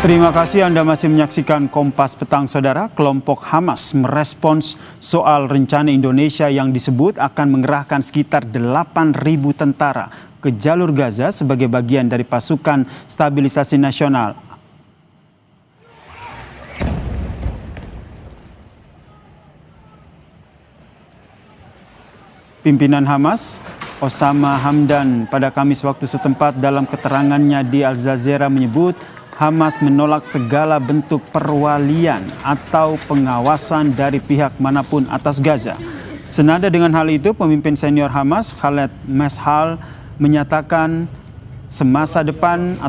Terima kasih Anda masih menyaksikan Kompas Petang, Saudara. Kelompok Hamas merespons soal rencana Indonesia yang disebut akan mengerahkan sekitar 8.000 tentara ke jalur Gaza sebagai bagian dari pasukan stabilisasi nasional. Pimpinan Hamas, Osama Hamdan, pada Kamis waktu setempat dalam keterangannya di Al Jazeera menyebut Hamas menolak segala bentuk perwalian atau pengawasan dari pihak manapun atas Gaza. Senada dengan hal itu, pemimpin senior Hamas, Khaled Meshaal, menyatakan masa depan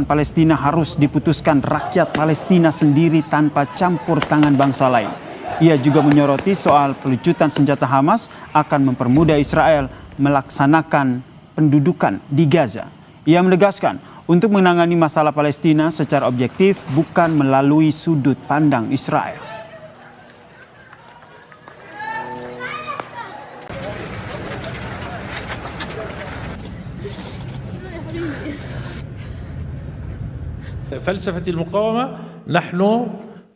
Palestina harus diputuskan rakyat Palestina sendiri tanpa campur tangan bangsa lain. Ia juga menyoroti soal pelucutan senjata Hamas akan mempermudah Israel melaksanakan pendudukan di Gaza. Ia menegaskan, untuk menangani masalah Palestina secara objektif bukan melalui sudut pandang Israel. فلسفة المقاومة نحن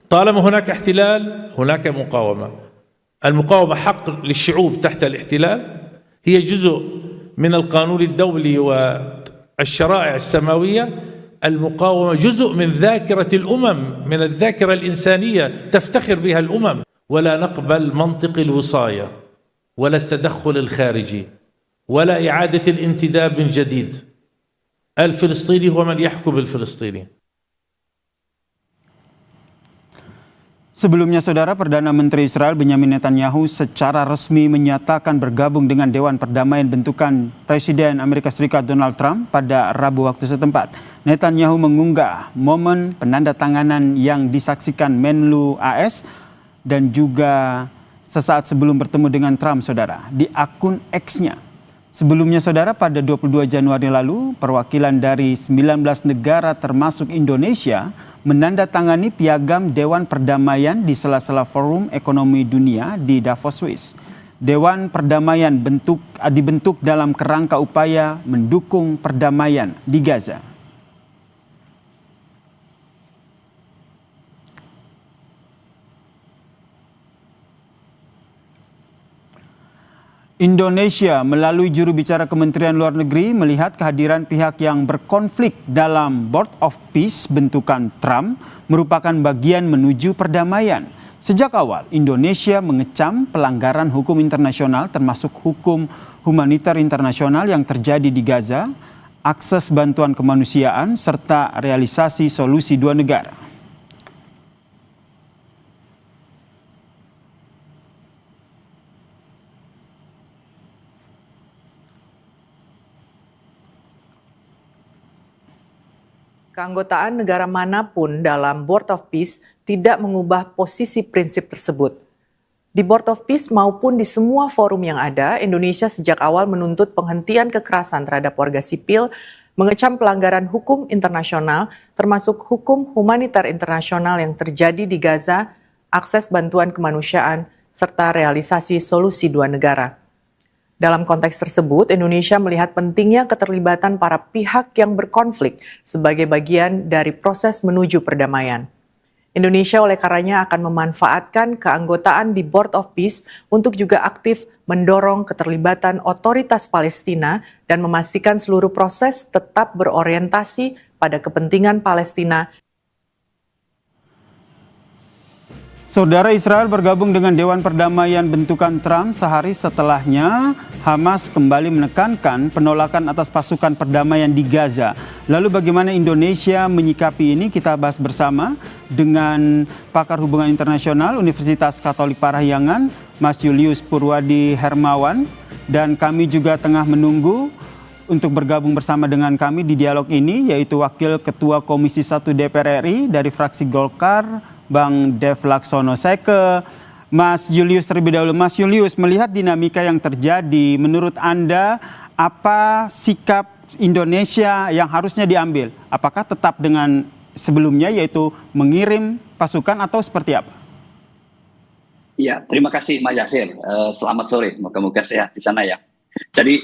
طالما هناك احتلال هناك مقاومة. المقاومة حق للشعوب تحت الاحتلال، هي جزء من القانون الدولي والشرائع السماوية. المقاومة جزء من ذاكرة الأمم، من الذاكرة الإنسانية تفتخر بها الأمم. ولا نقبل منطق الوصاية ولا التدخل الخارجي ولا إعادة الانتداب من جديد. الفلسطيني هو من يحكم الفلسطيني. Sebelumnya, Saudara, Perdana Menteri Israel Benyamin Netanyahu secara resmi menyatakan bergabung dengan Dewan Perdamaian bentukan Presiden Amerika Serikat Donald Trump pada Rabu waktu setempat. Netanyahu mengunggah momen penandatanganan yang disaksikan Menlu AS dan juga sesaat sebelum bertemu dengan Trump, Saudara, di akun X-nya. Sebelumnya, Saudara, pada 22 Januari lalu, perwakilan dari 19 negara termasuk Indonesia menandatangani piagam Dewan Perdamaian di sela-sela Forum Ekonomi Dunia di Davos, Swiss. Dewan Perdamaian dibentuk dalam kerangka upaya mendukung perdamaian di Gaza. Indonesia melalui juru bicara Kementerian Luar Negeri melihat kehadiran pihak yang berkonflik dalam Board of Peace bentukan Trump merupakan bagian menuju perdamaian. Sejak awal, Indonesia mengecam pelanggaran hukum internasional termasuk hukum humanitar internasional yang terjadi di Gaza, akses bantuan kemanusiaan, serta realisasi solusi dua negara. Keanggotaan negara manapun dalam Board of Peace tidak mengubah posisi prinsip tersebut. Di Board of Peace maupun di semua forum yang ada, Indonesia sejak awal menuntut penghentian kekerasan terhadap warga sipil, mengecam pelanggaran hukum internasional, termasuk hukum humanitar internasional yang terjadi di Gaza, akses bantuan kemanusiaan, serta realisasi solusi dua negara. Dalam konteks tersebut, Indonesia melihat pentingnya keterlibatan para pihak yang berkonflik sebagai bagian dari proses menuju perdamaian. Indonesia oleh karenanya akan memanfaatkan keanggotaan di Board of Peace untuk juga aktif mendorong keterlibatan otoritas Palestina dan memastikan seluruh proses tetap berorientasi pada kepentingan Palestina. Saudara, Israel bergabung dengan Dewan Perdamaian bentukan Trump sehari setelahnya Hamas kembali menekankan penolakan atas pasukan perdamaian di Gaza. Lalu bagaimana Indonesia menyikapi ini? Kita bahas bersama dengan pakar hubungan internasional Universitas Katolik Parahyangan, Mas Julius Purwadi Hermawan. Dan kami juga tengah menunggu untuk bergabung bersama dengan kami di dialog ini, yaitu Wakil Ketua Komisi 1 DPR RI dari fraksi Golkar, Bang Dev Laksono. Saya ke Mas Julius terlebih dahulu. Mas Julius, melihat dinamika yang terjadi, menurut Anda apa sikap Indonesia yang harusnya diambil? Apakah tetap dengan sebelumnya, yaitu mengirim pasukan, atau seperti apa? Ya, terima kasih Mas Yasir. Selamat sore, moga-moga sehat di sana ya. Jadi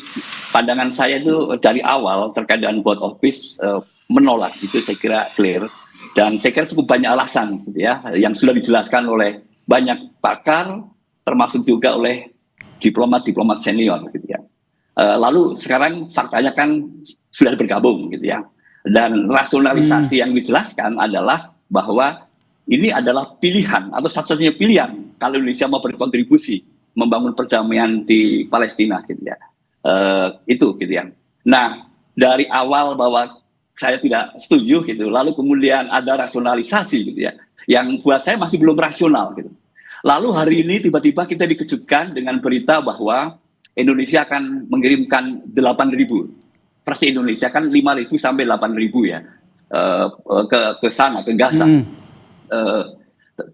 pandangan saya itu dari awal terkait dengan Board of Peace menolak, itu saya kira clear. Dan saya kira cukup banyak alasan gitu ya, yang sudah dijelaskan oleh banyak pakar, termasuk juga oleh diplomat senior gitu ya. Lalu sekarang faktanya kan sudah bergabung gitu ya. Dan rasionalisasi yang dijelaskan adalah bahwa ini adalah pilihan atau satu-satunya pilihan kalau Indonesia mau berkontribusi membangun perdamaian di Palestina gitu ya. Itu gitu ya. Nah, dari awal bahwa saya tidak setuju gitu, lalu kemudian ada rasionalisasi gitu ya, yang buat saya masih belum rasional gitu. Lalu hari ini tiba-tiba kita dikejutkan dengan berita bahwa Indonesia akan mengirimkan 8.000, versi Indonesia kan 5.000 sampai 8.000 ya, ke sana, ke Gaza.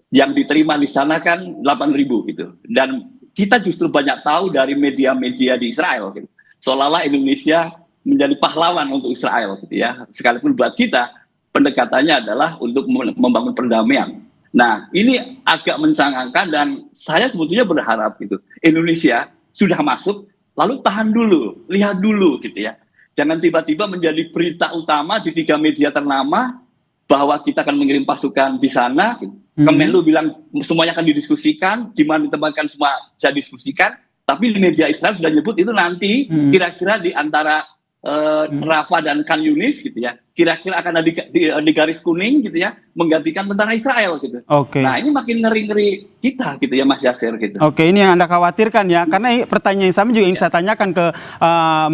Yang diterima di sana kan 8.000 gitu. Dan kita justru banyak tahu dari media-media di Israel gitu. Seolah-olah Indonesia menjadi pahlawan untuk Israel gitu ya. Sekalipun buat kita pendekatannya adalah untuk membangun perdamaian. Nah, ini agak mencengangkan dan saya sebetulnya berharap gitu. Indonesia sudah masuk, lalu tahan dulu, lihat dulu gitu ya. Jangan tiba-tiba menjadi berita utama di 3 media ternama bahwa kita akan mengirim pasukan di sana. Kemenlu bilang semuanya akan didiskusikan, di mana ditempatkan semua bisa diskusikan. Tapi di media Israel sudah nyebut itu nanti kira-kira di antara Rafah dan Khan Yunis gitu ya, kira-kira akan ada di garis kuning gitu ya, menggantikan tentara Israel gitu. Nah ini makin ngeri-ngeri kita gitu ya Mas Yasir gitu. Ini yang Anda khawatirkan ya, karena pertanyaan yang sama juga yang saya tanyakan ke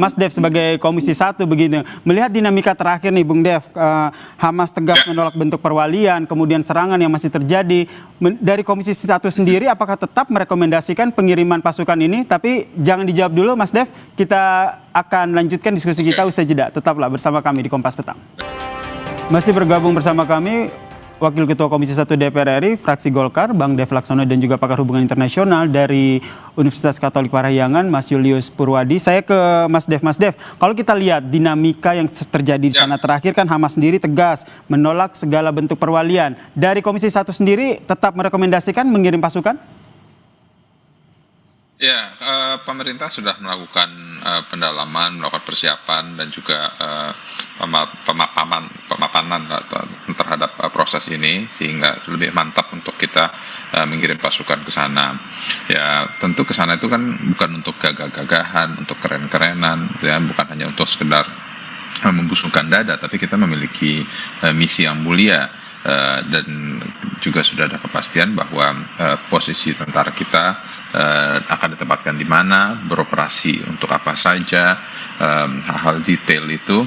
Mas Dev sebagai Komisi 1 begini. Melihat dinamika terakhir nih Bung Dev, Hamas tegas menolak bentuk perwalian, kemudian serangan yang masih terjadi. Dari Komisi 1 sendiri apakah tetap merekomendasikan pengiriman pasukan ini? Tapi jangan dijawab dulu Mas Dev, kita akan lanjutkan diskusi kita usai jeda. Tetaplah bersama kami di Kompas Petang. Masih bergabung bersama kami Wakil Ketua Komisi 1 DPR RI, fraksi Golkar, Bang Dev Laksono dan juga pakar hubungan internasional dari Universitas Katolik Parahyangan, Mas Julius Purwadi. Saya ke Mas Dev. Mas Dev, kalau kita lihat dinamika yang terjadi di sana terakhir kan Hamas sendiri tegas menolak segala bentuk perwalian. Dari Komisi 1 sendiri tetap merekomendasikan mengirim pasukan? Ya, pemerintah sudah melakukan pendalaman, melakukan persiapan dan juga pemapanan terhadap proses ini sehingga lebih mantap untuk kita mengirim pasukan ke sana. Ya, tentu ke sana itu kan bukan untuk gagah-gagahan, untuk keren-kerenan, ya, bukan hanya untuk sekedar membusungkan dada, tapi kita memiliki misi yang mulia. Dan juga sudah ada kepastian bahwa posisi tentara kita akan ditempatkan di mana, beroperasi untuk apa saja. Hal-hal detail itu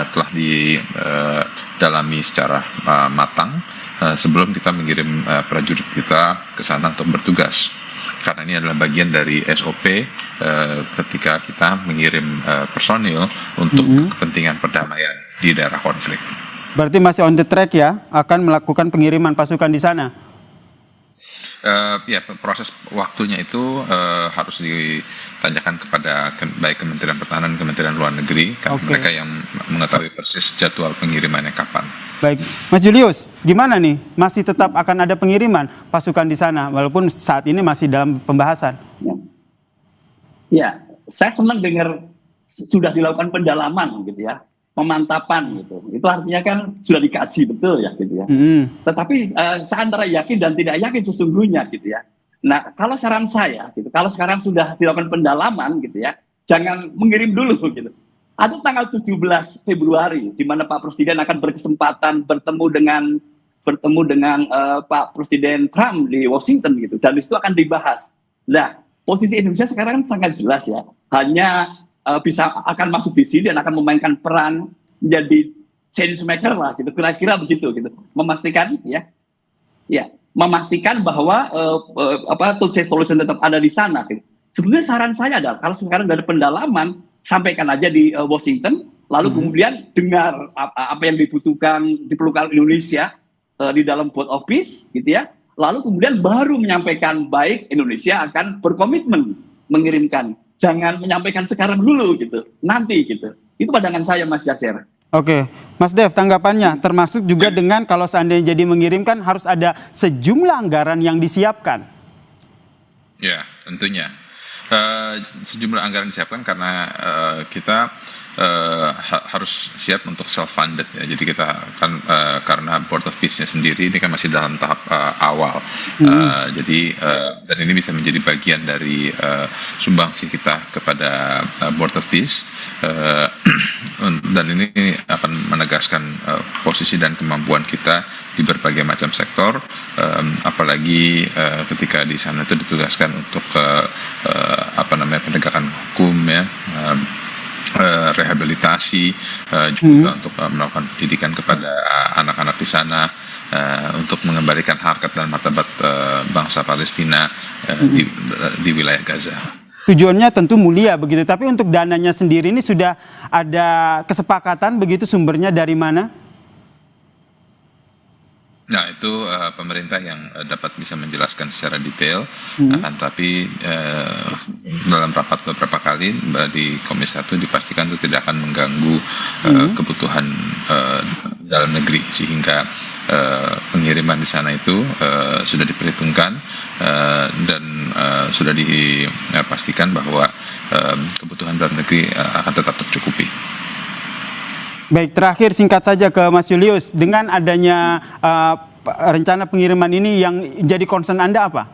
telah didalami secara matang sebelum kita mengirim prajurit kita ke sana untuk bertugas. Karena ini adalah bagian dari SOP ketika kita mengirim personil untuk kepentingan perdamaian di daerah konflik. Berarti masih on the track ya, akan melakukan pengiriman pasukan di sana? Ya, proses waktunya itu harus ditanyakan kepada baik Kementerian Pertahanan, Kementerian Luar Negeri, kan mereka yang mengetahui persis jadwal pengirimannya kapan. Baik, Mas Julius, gimana nih? Masih tetap akan ada pengiriman pasukan di sana, walaupun saat ini masih dalam pembahasan? Ya, saya senang dengar sudah dilakukan pendalaman gitu ya. Pemantapan gitu, itu artinya kan sudah dikaji betul ya gitu ya. Tetapi saya antara yakin dan tidak yakin sesungguhnya gitu ya. Nah kalau saran saya gitu, kalau sekarang sudah dilakukan pendalaman gitu ya, jangan mengirim dulu gitu. Ada tanggal 17 Februari di mana Pak Presiden akan berkesempatan bertemu dengan Pak Presiden Trump di Washington gitu, dan itu akan dibahas. Nah posisi Indonesia sekarang sangat jelas ya, hanya akan masuk di sini dan akan memainkan peran menjadi change maker lah gitu, kira-kira begitu gitu, memastikan memastikan bahwa two state solution tetap ada di sana gitu. Sebenarnya saran saya adalah kalau sekarang dari pendalaman sampaikan aja di Washington, lalu kemudian dengar apa yang diperlukan Indonesia di dalam Board of Peace gitu ya, lalu kemudian baru menyampaikan baik Indonesia akan berkomitmen mengirimkan. Jangan menyampaikan sekarang dulu gitu, nanti gitu. Itu pandangan saya Mas Yasir. Oke, Mas Dev, tanggapannya termasuk juga dengan kalau seandainya jadi mengirimkan harus ada sejumlah anggaran yang disiapkan. Ya, tentunya. Sejumlah anggaran disiapkan karena kita harus siap untuk self-funded ya. Jadi kita kan karena Board of Peace bisnya sendiri ini kan masih dalam tahap awal. Jadi dan ini bisa menjadi bagian dari sumbangsi kita kepada Board of Peace, dan ini akan menegaskan posisi dan kemampuan kita di berbagai macam sektor, apalagi ketika di sana itu ditugaskan untuk penegakan hukum, ya, rehabilitasi, juga untuk melakukan pendidikan kepada anak-anak di sana, untuk mengembalikan harkat dan martabat bangsa Palestina di wilayah Gaza. Tujuannya tentu mulia begitu, tapi untuk dananya sendiri ini sudah ada kesepakatan begitu, sumbernya dari mana? Nah, itu pemerintah yang dapat bisa menjelaskan secara detail, tapi dalam rapat beberapa kali di Komisi 1 dipastikan itu tidak akan mengganggu kebutuhan dalam negeri, sehingga pengiriman di sana itu sudah diperhitungkan dan sudah dipastikan bahwa kebutuhan dalam negeri akan tetap tercukupi. Baik, terakhir singkat saja ke Mas Julius, dengan adanya rencana pengiriman ini yang jadi concern Anda apa?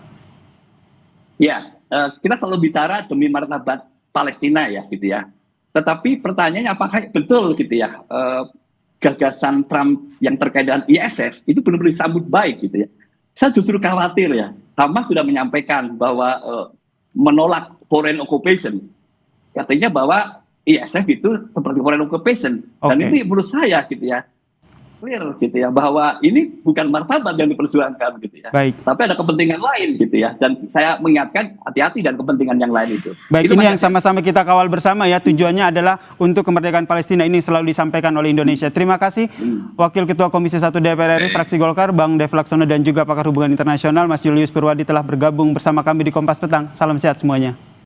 Ya, kita selalu bicara demi martabat Palestina ya gitu ya. Tetapi pertanyaannya apakah betul gitu ya, gagasan Trump yang terkait dengan ISF itu benar-benar disambut baik gitu ya. Saya justru khawatir ya, Hamas sudah menyampaikan bahwa menolak foreign occupation. Katanya bahwa ISF itu seperti foreign occupation, dan itu menurut saya gitu ya clear gitu ya, bahwa ini bukan martabat yang diperjuangkan gitu ya. Baik. Tapi ada kepentingan lain gitu ya, dan saya mengingatkan hati-hati dan kepentingan yang lain itu. Baik, itu ini yang sama-sama kita kawal bersama ya, tujuannya adalah untuk kemerdekaan Palestina, ini selalu disampaikan oleh Indonesia. Terima kasih Wakil Ketua Komisi 1 DPR RI fraksi Golkar Bang Dev Laksono dan juga pakar hubungan internasional Mas Julius Purwadi telah bergabung bersama kami di Kompas Petang. Salam sehat semuanya.